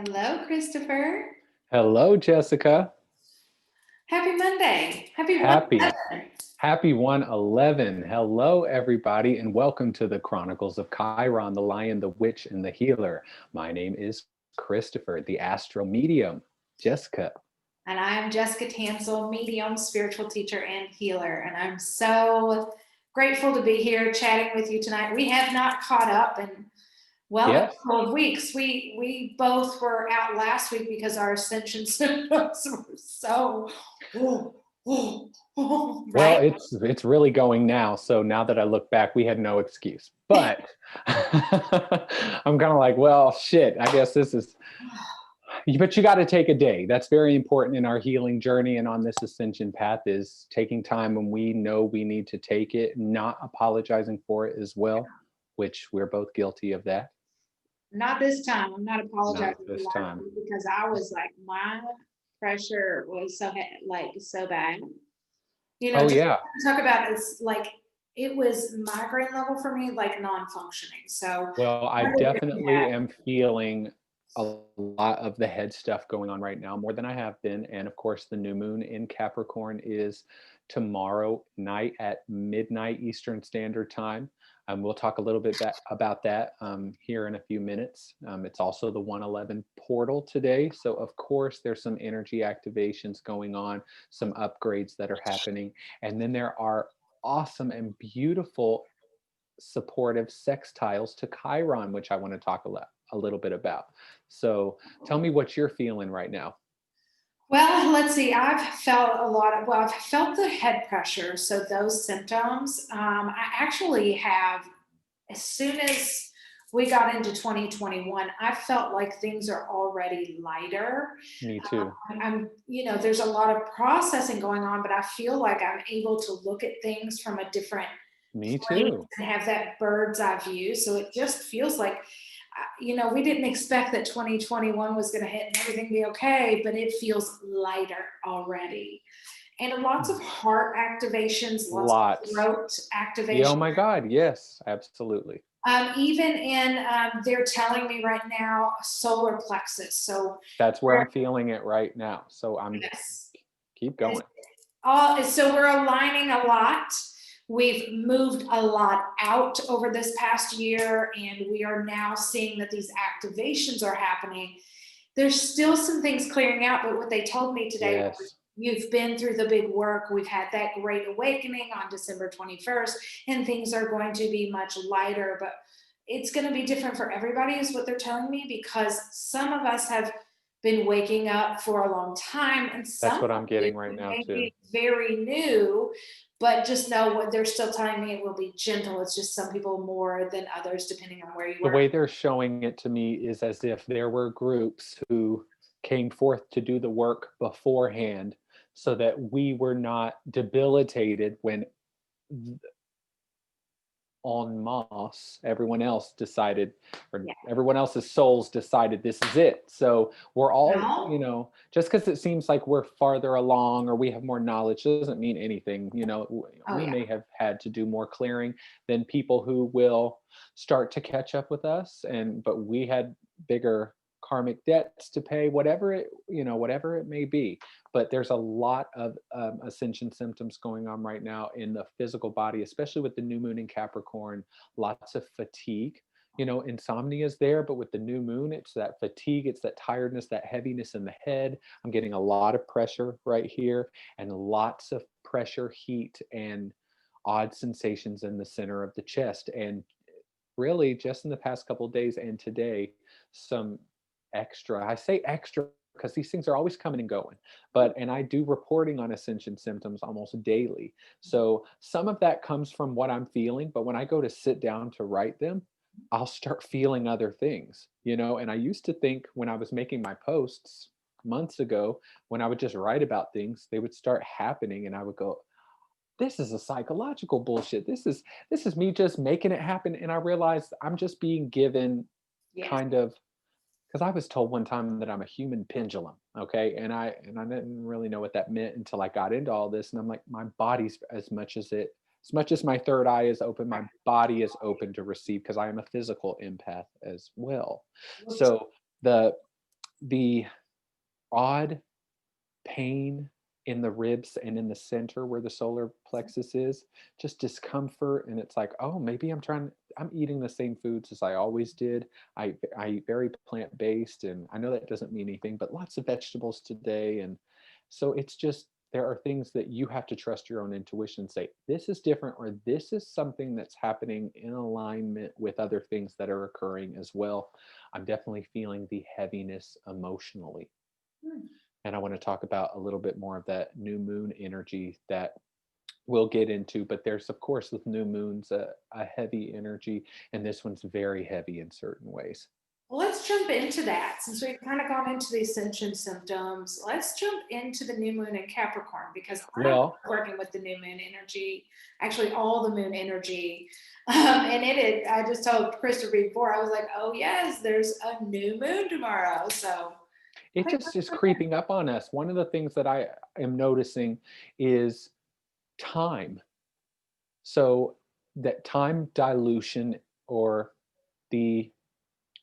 Hello, Christopher. Hello, Jessica. Happy Monday. Happy Happy, 1/11. happy 111. Hello, everybody, and welcome to the Chronicles of Chiron, the Lion, the Witch, and the Healer. My name is Christopher, the AstroMedium. Jessica. And I'm Jessica Tanselle, medium, spiritual teacher, and healer. And I'm so grateful to be here chatting with you tonight. We have not caught up in, a Yes. couple of weeks. We both were out last week because our ascension symptoms were so, Well, right? it's really going now. So now that I look back, we had no excuse. But I'm kind of like, well, shit, I guess this is. But you got to take a day. That's very important in our healing journey and on this ascension path, is taking time when we know we need to take it, not apologizing for it as well, which we're both guilty of that. Not this time. I'm not apologizing Not this for time. that because I was like, my pressure was so bad. Oh, Just yeah. talk about it's like it was migraine level for me, like non-functioning. So Well, I what did you definitely have? am feeling a lot of the head stuff going on right now, more than I have been. And of course, the new moon in Capricorn is tomorrow night at midnight Eastern Standard Time. We'll talk a little bit about that here in a few minutes. It's also the 111 portal today. So, of course, there's some energy activations going on, some upgrades that are happening. And then there are awesome and beautiful supportive sextiles to Chiron, which I want to talk a little bit about. So tell me what you're feeling right now. Well, let's see. I've felt the head pressure. So those symptoms, I actually have, as soon as we got into 2021, I felt like things are already lighter. Me too. There's a lot of processing going on, but I feel like I'm able to look at things from a different Me place too. and have that bird's eye view. So it just feels like, we didn't expect that 2021 was going to hit and everything be okay, but it feels lighter already. And lots of heart activations, lots of Lots. throat Yeah, oh activation. my God. Yes, absolutely. They're telling me right now, solar plexus. So, That's where I'm feeling it right now. So yes. keep going. So we're aligning a lot. We've moved a lot out over this past year, and we are now seeing that these activations are happening. There's still some things clearing out, but what they told me today was, Yes. you've been through the big work. We've had that great awakening on December 21st, and things are going to be much lighter, but it's going to be different for everybody, is what they're telling me, because some of us have been waking up for a long time, and That's some what of I'm you getting right now may too. be very new, but just know what they're still telling me, it will be gentle. It's just some people more than others, depending on where you The are. way they're showing it to me is as if there were groups who came forth to do the work beforehand so that we were not debilitated when en masse everyone else decided, or Yeah. everyone else's souls decided this is it. So we're all, No. just because it seems like we're farther along or we have more knowledge doesn't mean anything. Oh, We yeah. may have had to do more clearing than people who will start to catch up with us, but we had bigger karmic debts to pay, whatever it may be. But there's a lot of ascension symptoms going on right now in the physical body, especially with the new moon in Capricorn. Lots of fatigue. Insomnia is there, but with the new moon, it's that fatigue, it's that tiredness, that heaviness in the head. I'm getting a lot of pressure right here, and lots of pressure, heat, and odd sensations in the center of the chest. And really, just in the past couple of days and today, some extra, I say extra because these things are always coming and going, and I do reporting on ascension symptoms almost daily. So some of that comes from what I'm feeling, but when I go to sit down to write them, I'll start feeling other things, and I used to think when I was making my posts months ago, when I would just write about things, they would start happening and I would go, this is a psychological bullshit. This is me just making it happen. And I realized I'm just being given Yes. kind of, because I was told one time that I'm a human pendulum. Okay. And I didn't really know what that meant until I got into all this. And I'm like, my body's as much as my third eye is open, my body is open to receive, because I am a physical empath as well. So the the odd pain in the ribs and in the center where the solar plexus is, just discomfort. And it's like, oh, maybe I'm eating the same foods as I always did. I eat very plant-based, and I know that doesn't mean anything, but lots of vegetables today. And so it's just, there are things that you have to trust your own intuition and say, this is different, or this is something that's happening in alignment with other things that are occurring as well. I'm definitely feeling the heaviness emotionally. And I want to talk about a little bit more of that new moon energy that we'll get into. But there's, of course, with new moons, a heavy energy, and this one's very heavy in certain ways. Well, let's jump into that. Since we've kind of gone into the ascension symptoms, let's jump into the new moon in Capricorn, because I'm Well, working with the new moon energy, actually all the moon energy. I just told Christopher before, I was like, oh yes, there's a new moon tomorrow. So I it think just is creeping up on us. One of the things that I am noticing is time. So that time dilution, or the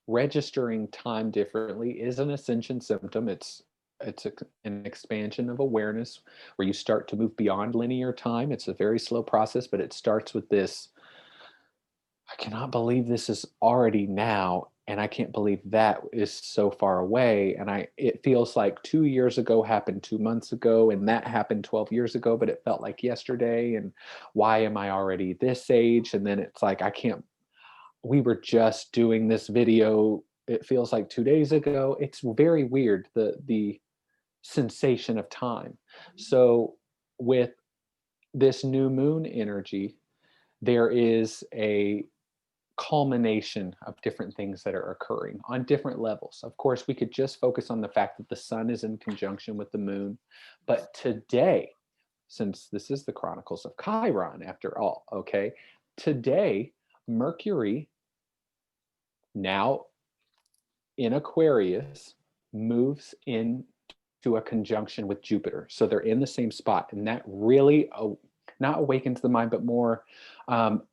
registering time differently, is an ascension symptom. An expansion of awareness where you start to move beyond linear time. It's a very slow process, but it starts with this, I cannot believe this is already now, and I can't believe that is so far away. And it feels like 2 years ago happened 2 months ago, and that happened 12 years ago, but it felt like yesterday. And why am I already this age? And then it's like, I can't, we were just doing this video, it feels like 2 days ago. It's very weird, the sensation of time. So with this new moon energy, there is a culmination of different things that are occurring on different levels. Of course, we could just focus on the fact that the sun is in conjunction with the moon. But today, since this is the Chronicles of Chiron after all, okay, today, Mercury, now in Aquarius, moves in to a conjunction with Jupiter. So they're in the same spot. And that really not awakens the mind, but more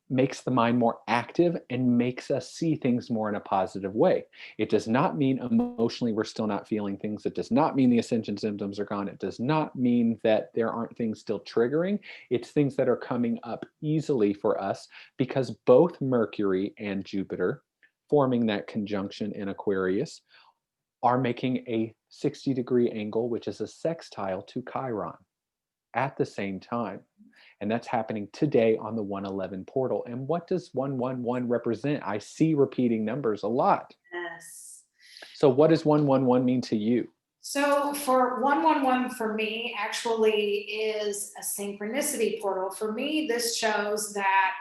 makes the mind more active and makes us see things more in a positive way. It does not mean emotionally we're still not feeling things. It does not mean the ascension symptoms are gone. It does not mean that there aren't things still triggering. It's things that are coming up easily for us because both Mercury and Jupiter, forming that conjunction in Aquarius, are making a 60-degree angle, which is a sextile to Chiron at the same time. And that's happening today on the 111 portal. And what does 111 represent? I see repeating numbers a lot. yes. So what does 111 mean to you? So for 111 for me actually is a synchronicity portal. For me, this shows that,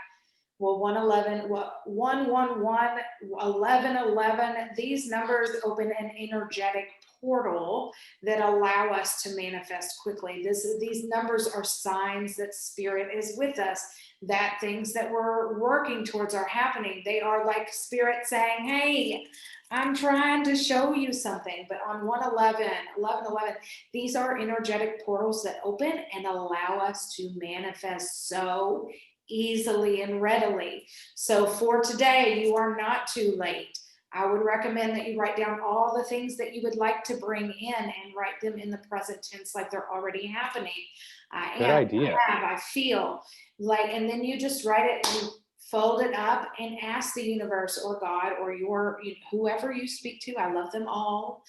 well, 111, 111, 1111, these numbers open an energetic portal that allow us to manifest quickly. These numbers are signs that spirit is with us, that things that we're working towards are happening. They are like spirit saying, hey, I'm trying to show you something. But on 111, 1111, these are energetic portals that open and allow us to manifest so easily and readily. So for today, you are not too late. I would recommend that you write down all the things that you would like to bring in and write them in the present tense like they're already happening. Good idea. I feel like, and then you just write it and fold it up and ask the universe or God or whoever you speak to. I love them all.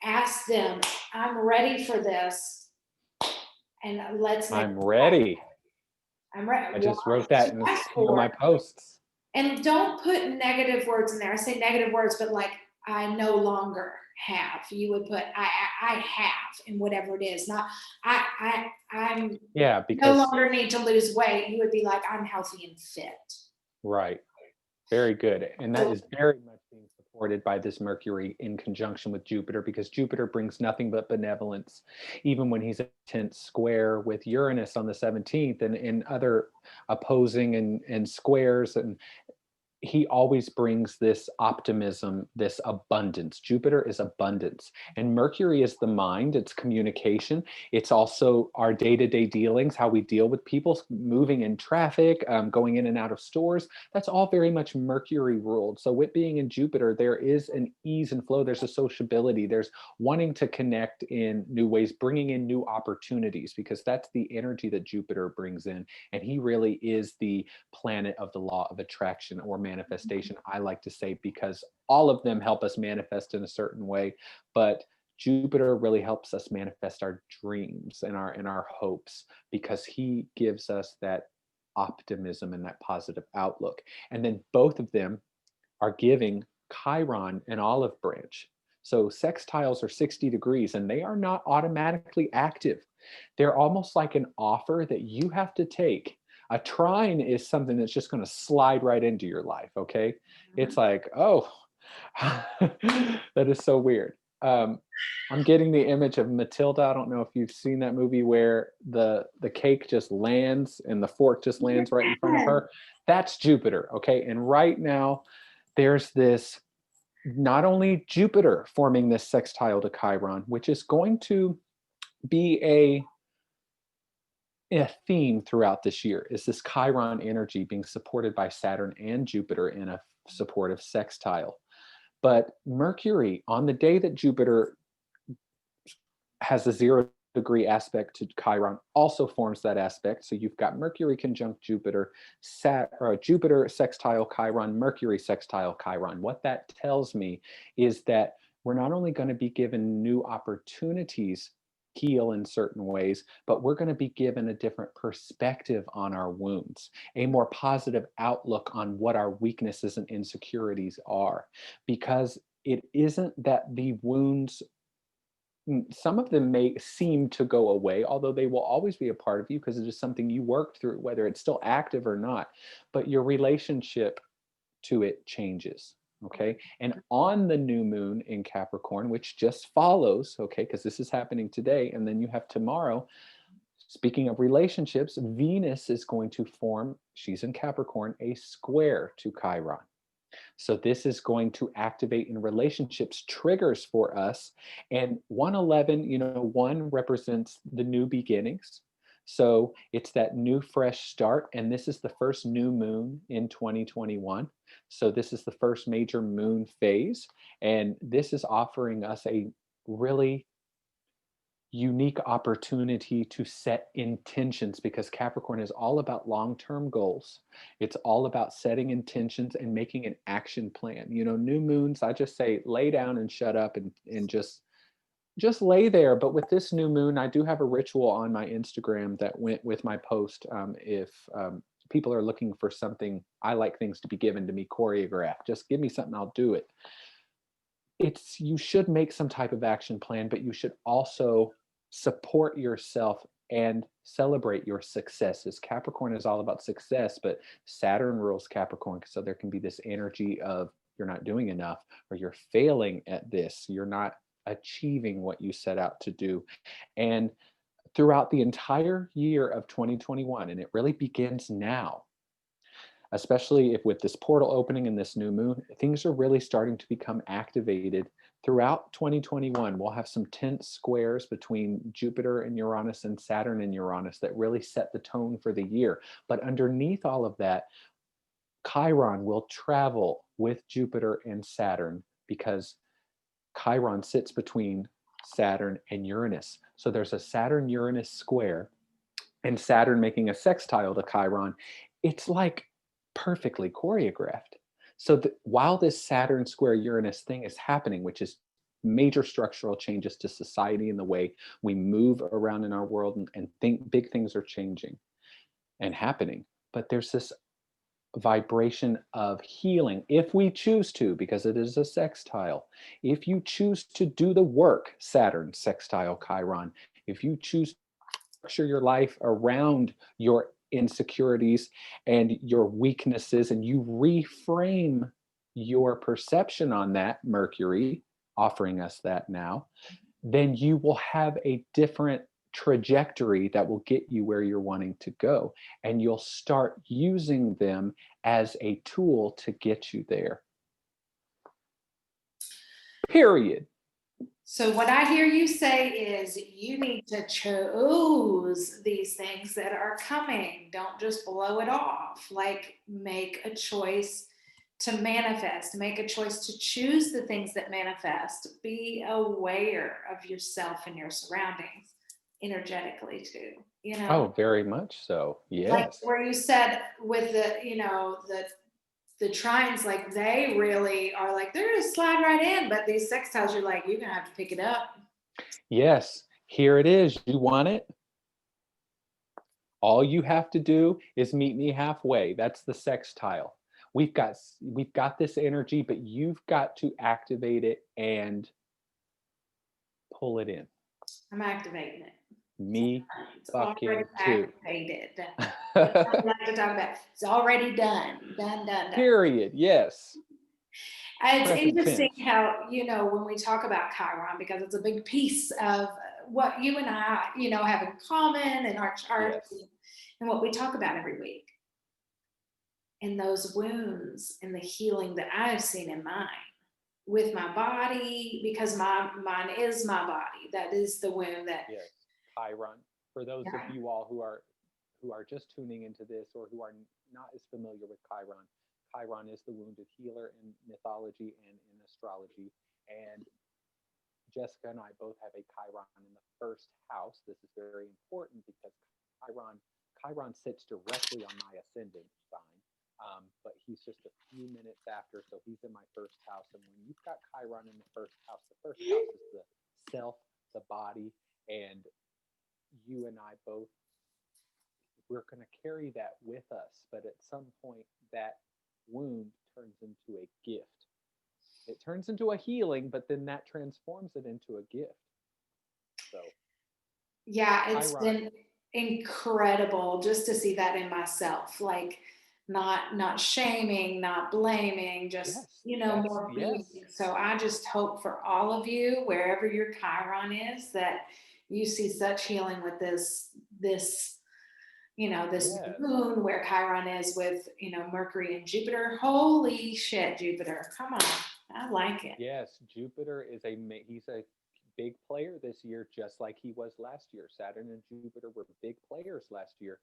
Ask them, I'm ready for this. And I'm ready. I'm ready. I just wrote that in one of my posts. And don't put negative words in there. I say negative words, but like, I no longer have. You would put I have, and whatever it is. Not I'm Yeah, no because longer need to lose weight. You would be like, I'm healthy and fit. right. Very good. And that is very much being supported by this Mercury in conjunction with Jupiter, because Jupiter brings nothing but benevolence, even when he's a tense square with Uranus on the 17th and other opposing and squares. And he always brings this optimism, this abundance. Jupiter is abundance, and Mercury is the mind, it's communication. It's also our day-to-day dealings, how we deal with people moving in traffic, going in and out of stores. That's all very much Mercury ruled. So with being in Jupiter, there is an ease and flow. There's a sociability. There's wanting to connect in new ways, bringing in new opportunities, because that's the energy that Jupiter brings in. And he really is the planet of the law of attraction or manifestation, I like to say, because all of them help us manifest in a certain way, but Jupiter really helps us manifest our dreams and our hopes, because he gives us that optimism and that positive outlook. And then both of them are giving Chiron an olive branch. So sextiles are 60 degrees and they are not automatically active. They're almost like an offer that you have to take. A trine is something that's just going to slide right into your life. Okay. It's like, oh, that is so weird. I'm getting the image of Matilda. I don't know if you've seen that movie where the cake just lands and the fork just lands right in front of her. That's Jupiter. Okay. And right now there's this, not only Jupiter forming this sextile to Chiron, which is going to be a theme throughout this year, is this Chiron energy being supported by Saturn and Jupiter in a supportive sextile. But Mercury, on the day that Jupiter has a 0-degree aspect to Chiron, also forms that aspect. So you've got Mercury conjunct Jupiter, Jupiter sextile Chiron, Mercury sextile Chiron. What that tells me is that we're not only going to be given new opportunities heal in certain ways, but we're going to be given a different perspective on our wounds, a more positive outlook on what our weaknesses and insecurities are, because it isn't that the wounds, some of them may seem to go away, although they will always be a part of you because it is something you worked through, whether it's still active or not, but your relationship to it changes. Okay. And on the new moon in Capricorn, which just follows, okay, because this is happening today, and then you have tomorrow, speaking of relationships, Venus is going to form, she's in Capricorn, a square to Chiron. So this is going to activate in relationships triggers for us. And 111, 1 represents the new beginnings. So it's that new fresh start. And this is the first new moon in 2021. So this is the first major moon phase. And this is offering us a really unique opportunity to set intentions, because Capricorn is all about long-term goals. It's all about setting intentions and making an action plan. New moons, I just say lay down and shut up and just lay there. But with this new moon, I do have a ritual on my Instagram that went with my post. If people are looking for something, I like things to be given to me choreographed. Just give me something, I'll do it. You should make some type of action plan, but you should also support yourself and celebrate your successes. Capricorn is all about success, but Saturn rules Capricorn. So there can be this energy of you're not doing enough, or you're failing at this. You're not achieving what you set out to do. And throughout the entire year of 2021, and it really begins now, especially if with this portal opening and this new moon, things are really starting to become activated. Throughout 2021, we'll have some tense squares between Jupiter and Uranus and Saturn and Uranus that really set the tone for the year. But underneath all of that, Chiron will travel with Jupiter and Saturn, because Chiron sits between Saturn and Uranus. So there's a Saturn-Uranus square, and Saturn making a sextile to Chiron. It's like perfectly choreographed. So while this Saturn square Uranus thing is happening, which is major structural changes to society and the way we move around in our world and think big things are changing and happening, but there's this vibration of healing if we choose to, because it is a sextile. If you choose to do the work, Saturn sextile Chiron, if you choose to structure your life around your insecurities and your weaknesses, and you reframe your perception on that, Mercury offering us that now, then you will have a different trajectory that will get you where you're wanting to go. And you'll start using them as a tool to get you there. Period. So what I hear you say is you need to choose these things that are coming. Don't just blow it off. Like, make a choice to manifest, make a choice to choose the things that manifest. Be aware of yourself and your surroundings energetically too, you know? Oh, very much so. Like Yes. where you said with the, you know, the trines, like they really are like, they're gonna slide right in, but these sextiles, you're like, you're gonna have to pick it up. Yes. Here it is. You want it? All you have to do is meet me halfway. That's the sextile. We've got this energy, but you've got to activate it and pull it in. I'm activating it. Me It's already fucking too. activated. That's what I like to talk about. It's already done. Done. Period. Yes. It's Present interesting tense. how, you know, when we talk about Chiron, because it's a big piece of what you and I, you know, have in common in our charts Yes. and what we talk about every week. And those wounds and the healing that I've seen in mine with my body, because mine is my body. That is the wound that. Yes. Chiron. For those Yeah. of you all who are just tuning into this or who are not as familiar with Chiron, Chiron is the wounded healer in mythology and in astrology. And Jessica and I both have a Chiron in the first house. This is very important because Chiron sits directly on my ascendant sign, but he's just a few minutes after, so he's in my first house. And when you've got Chiron in the first house is the self, the body, and you and I both, we're going to carry that with us. But at some point, that wound turns into a gift. It turns into a healing, but then that transforms it into a gift. So Yeah, it's Chiron. been incredible just to see that in myself. Like, not shaming, not blaming, just, Yes, you know, that's more yes. being. So I just hope for all of you, wherever your Chiron is, that you see such healing with this, you know, this Yes. moon where Chiron is with, you know, Mercury and Jupiter. Holy shit, Jupiter. Come on. I like it. Yes, Jupiter is he's a big player this year, just like he was last year. Saturn and Jupiter were big players last year.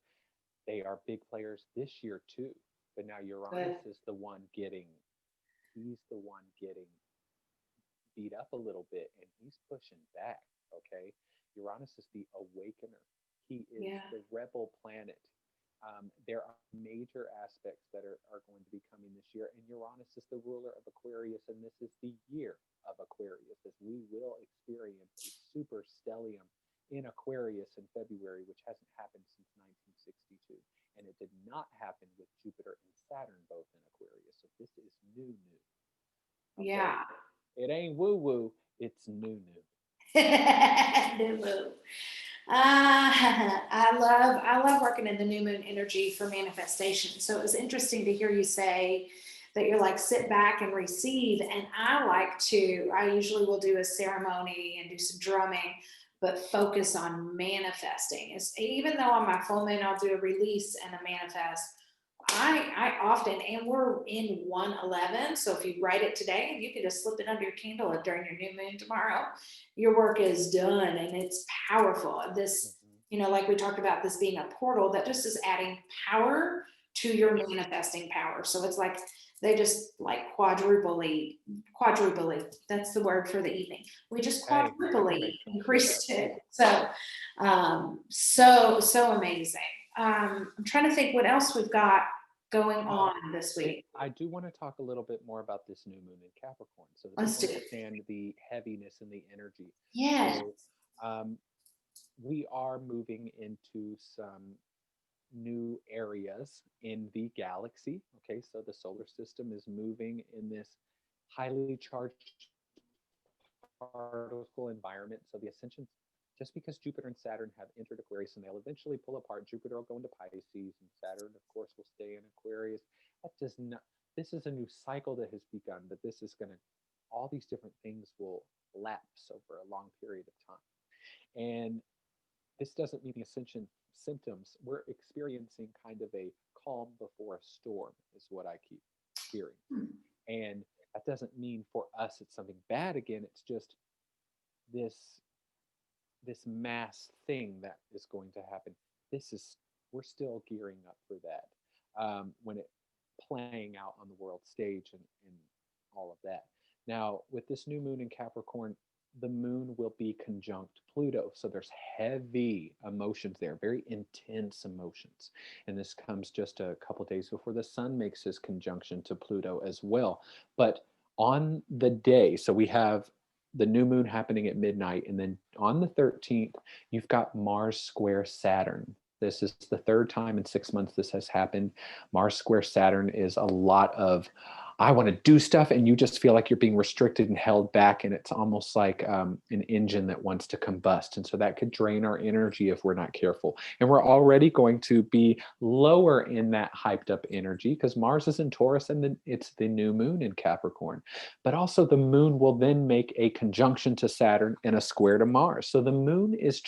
They are big players this year too. But now Uranus is the one getting beat up a little bit, and he's pushing back. Okay, Uranus is the awakener. He is the rebel planet. There are major aspects that are going to be coming this year, and Uranus is the ruler of Aquarius, and this is the year of Aquarius, as we will experience a super stellium in Aquarius in February, which hasn't happened since 1962, and it did not happen with Jupiter and Saturn both in Aquarius, so this is new. Okay? Yeah. It ain't woo-woo, it's new. New moon. I love working in the new moon energy for manifestation. So it was interesting to hear you say that you're like, sit back and receive. And I usually will do a ceremony and do some drumming, but focus on manifesting. Even though on my full moon, I'll do a release and a manifest. I often, and we're in 111. So if you write it today, you can just slip it under your candle during your new moon tomorrow. Your work is done and it's powerful. This, you know, like we talked about this being a portal, that just is adding power to your manifesting power. So it's like they just like quadruply. That's the word for the evening. We just quadruply increased it. So, so amazing. I'm trying to think what else we've got going on this week. I do want to talk a little bit more about this new moon in Capricorn, so that Let's you do it. understand the heaviness and the energy. Yes. So, we are moving into some new areas in the galaxy. Okay, so the solar system is moving in this highly charged particle environment. So the ascension, just because Jupiter and Saturn have entered Aquarius and they'll eventually pull apart, Jupiter will go into Pisces and Saturn, of course, will stay in Aquarius. That does not, this is a new cycle that has begun, but this is going to, all these different things will lapse over a long period of time. And this doesn't mean the ascension symptoms. We're experiencing kind of a calm before a storm, is what I keep hearing. And that doesn't mean for us it's something bad again. It's just this mass thing that is going to happen. We're still gearing up for that, when it playing out on the world stage, and all of that. Now, with this new moon in Capricorn, the moon will be conjunct Pluto. So there's heavy emotions there, very intense emotions. And this comes just a couple days before the sun makes his conjunction to Pluto as well. But on the day, so we have the new moon happening at midnight, and then on the 13th, you've got Mars square Saturn. This is the third time in 6 months this has happened. Mars square Saturn is a lot of, I want to do stuff, and you just feel like you're being restricted and held back, and it's almost like an engine that wants to combust. And so that could drain our energy if we're not careful. And we're already going to be lower in that hyped up energy because Mars is in Taurus, and then it's the new moon in Capricorn. But also the moon will then make a conjunction to Saturn and a square to Mars. So the moon is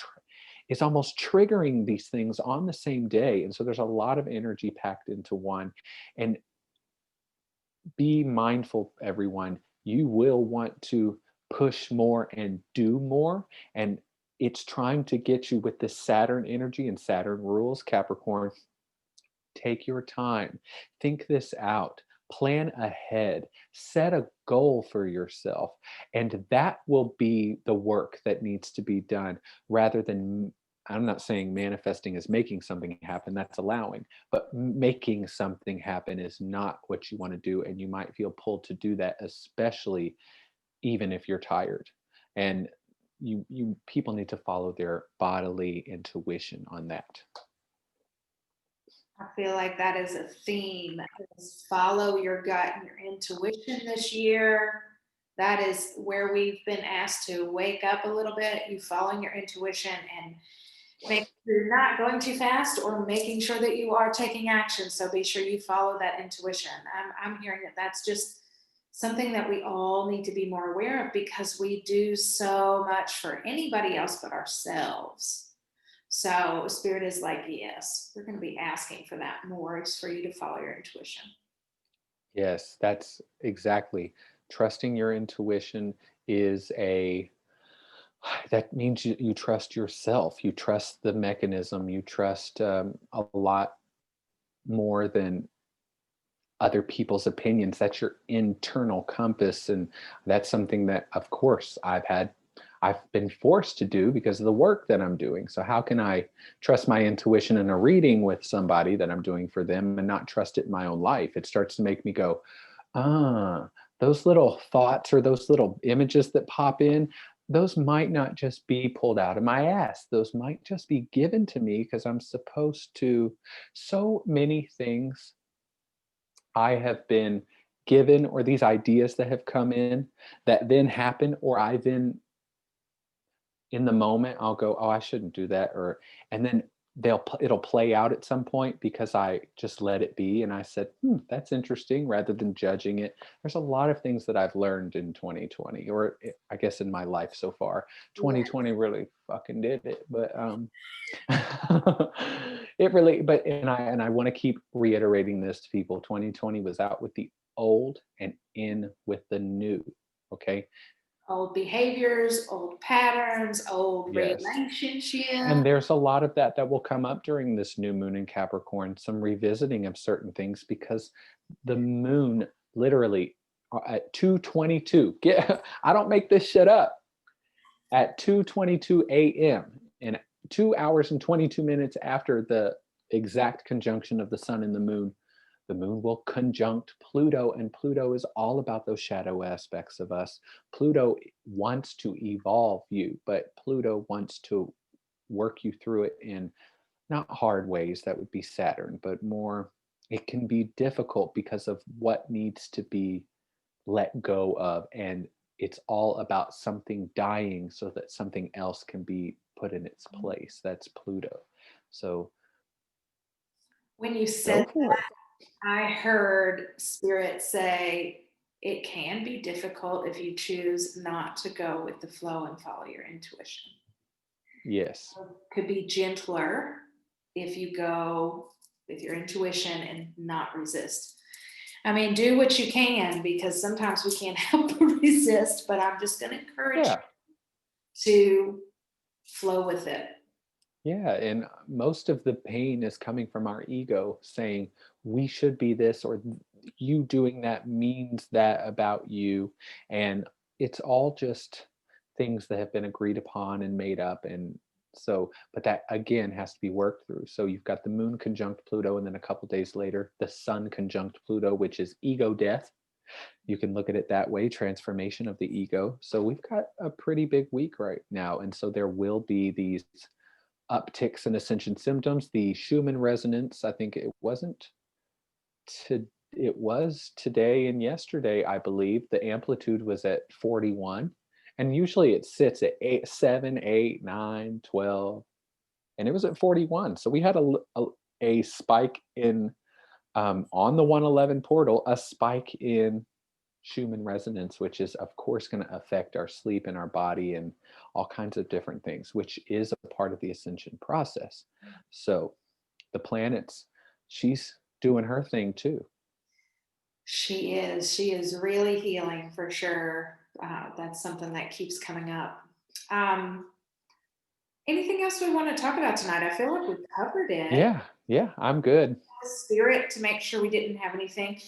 almost triggering these things on the same day. And so there's a lot of energy packed into one. And be mindful, everyone. You will want to push more and do more. And it's trying to get you with this Saturn energy, and Saturn rules Capricorn. Take your time, think this out, plan ahead, set a goal for yourself. And that will be the work that needs to be done, rather than, I'm not saying manifesting is making something happen, that's allowing, but making something happen is not what you want to do. And you might feel pulled to do that, especially even if you're tired. And you people need to follow their bodily intuition on that. I feel like that is a theme. Is follow your gut and your intuition this year. That is where we've been asked to wake up a little bit. You following your intuition and make sure you're not going too fast, or making sure that you are taking action. So be sure you follow that intuition. I'm hearing that that's just something that we all need to be more aware of, because we do so much for anybody else but ourselves. So Spirit is like, yes, we're going to be asking for that more. It's for you to follow your intuition. Yes, that's exactly. Trusting your intuition is that means you trust yourself, you trust the mechanism, you trust a lot more than other people's opinions. That's your internal compass. And that's something that, of course, I've been forced to do because of the work that I'm doing. So how can I trust my intuition in a reading with somebody that I'm doing for them and not trust it in my own life? It starts to make me go, those little thoughts or those little images that pop in, those might not just be pulled out of my ass. Those might just be given to me because I'm supposed to. So many things I have been given, or these ideas that have come in that then happen, or I then in the moment I'll go, oh, I shouldn't do that, and then it'll play out at some point because I just let it be, and I said, that's interesting, rather than judging it. There's a lot of things that I've learned in 2020, or I guess in my life so far. 2020 really fucking did it, but it really, and I want to keep reiterating this to people. 2020 was out with the old and in with the new. Okay. Old behaviors, old patterns, old Yes. relationships. And there's a lot of that will come up during this new moon in Capricorn, some revisiting of certain things, because the moon literally at 2:22, I don't make this shit up, at 2:22 a.m. and 2 hours and 22 minutes after the exact conjunction of the sun and the moon will conjunct Pluto, and Pluto is all about those shadow aspects of us. Pluto wants to evolve you, but Pluto wants to work you through it in not hard ways, that would be Saturn, but more, it can be difficult because of what needs to be let go of. And it's all about something dying so that something else can be put in its place. That's Pluto. So When you go said for it. I heard Spirit say it can be difficult if you choose not to go with the flow and follow your intuition. Yes. Could be gentler if you go with your intuition and not resist. I mean, do what you can, because sometimes we can't help but resist, but I'm just going to encourage Yeah. you to flow with it. Yeah. And most of the pain is coming from our ego saying, we should be this, or you doing that means that about you. And it's all just things that have been agreed upon and made up. And so, but that again has to be worked through. So you've got the moon conjunct Pluto, and then a couple days later, the sun conjunct Pluto, which is ego death. You can look at it that way, transformation of the ego. So we've got a pretty big week right now. And so there will be these upticks in ascension symptoms. The Schumann resonance, I think it was today and yesterday, I believe. The amplitude was at 41. And usually it sits at 8, 7, 8, 9, 12. And it was at 41. So we had a spike in, on the 111 portal, a spike in Schumann resonance, which is of course going to affect our sleep and our body and all kinds of different things, which is a part of the ascension process. So the planets, she's doing her thing too. She is really healing for sure. That's something that keeps coming up. Anything else we want to talk about tonight? I feel like we've covered it. Yeah, I'm good. Spirit, to make sure we didn't have anything.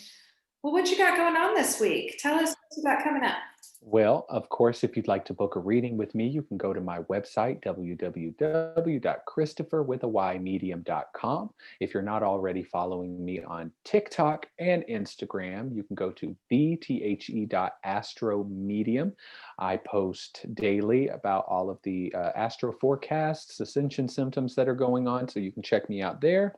Well, what you got going on this week? Tell us what you got coming up. Well, of course, if you'd like to book a reading with me, you can go to my website, www.chrystopherwithawymedium.com. If you're not already following me on TikTok and Instagram, you can go to the@astromedium. I post daily about all of the astro forecasts, ascension symptoms that are going on, so you can check me out there.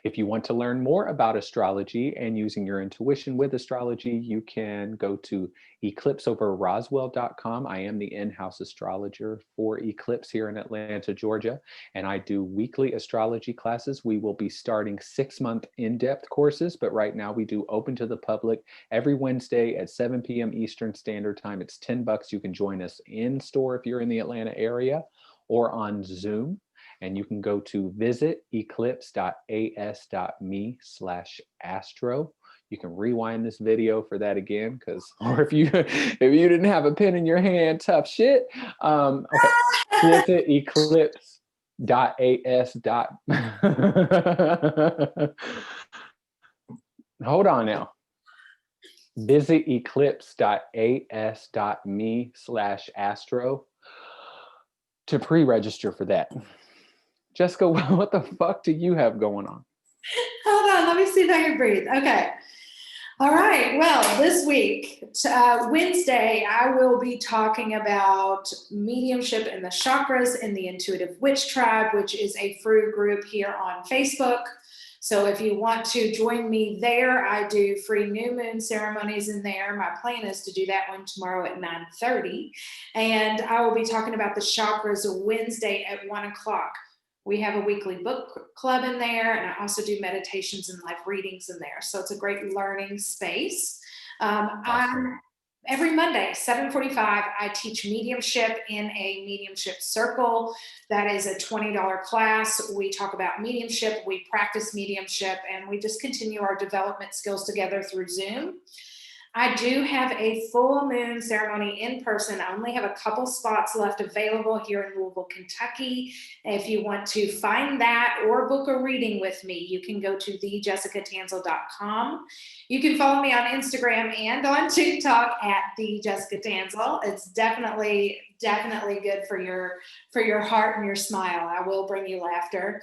If you want to learn more about astrology and using your intuition with astrology, you can go to eclipseoverroswell.com. I am the in-house astrologer for Eclipse here in Atlanta, Georgia, and I do weekly astrology classes. We will be starting 6-month in-depth courses, but right now we do open to the public every Wednesday at 7 p.m. Eastern Standard Time. It's $10. You can join us in store if you're in the Atlanta area, or on Zoom. And you can go to visiteclipse.as.me/astro. You can rewind this video for that again, or if you didn't have a pen in your hand, tough shit. Okay, visit eclipse.as. Hold on now. Visit eclipse.as.me/astro to pre-register for that. Jessica, what the fuck do you have going on? Hold on, let me see if I can breathe. Okay. All right. Well, this week, Wednesday, I will be talking about mediumship and the chakras in the Intuitive Witch Tribe, which is a free group here on Facebook. So if you want to join me there, I do free new moon ceremonies in there. My plan is to do that one tomorrow at 9:30. And I will be talking about the chakras Wednesday at 1 o'clock. We have a weekly book club in there, and I also do meditations and live readings in there. So it's a great learning space. Awesome. Every Monday, 7:45, I teach mediumship in a mediumship circle. That is a $20 class. We talk about mediumship, we practice mediumship, and we just continue our development skills together through Zoom. I do have a full moon ceremony in person. I only have a couple spots left available here in Louisville, Kentucky. If you want to find that or book a reading with me, you can go to thejessicatanselle.com. You can follow me on Instagram and on TikTok at thejessicatanselle. It's definitely good for your heart and your smile. I will bring you laughter.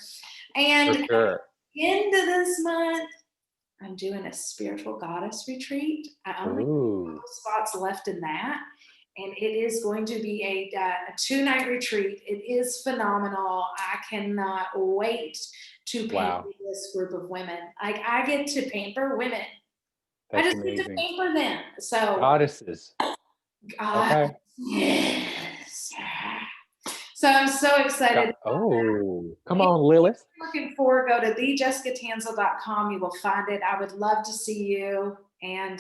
And For sure. at the end of this month, I'm doing a spiritual goddess retreat. I only have a couple spots left in that. And it is going to be a 2-night retreat. It is phenomenal. I cannot wait to pamper this group of women. I get to pamper women. That's I just amazing. get to pamper them. So goddesses. Okay. Yes. So I'm so excited. Come on, Lilith. Looking forward, go to thejessicatanselle.com. You will find it. I would love to see you. And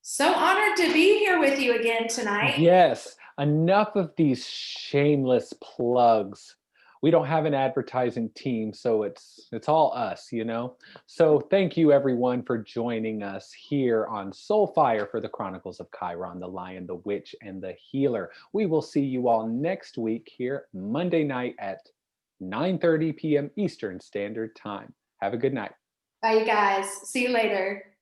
so honored to be here with you again tonight. Yes. enough of these shameless plugs. We don't have an advertising team, so it's all us, you know. So thank you everyone for joining us here on Soulfire for the Chronicles of Chiron, the Lion, the Witch, and the Healer. We will see you all next week here Monday night at 9:30 p.m. Eastern Standard Time. Have a good night. Bye, you guys. See you later.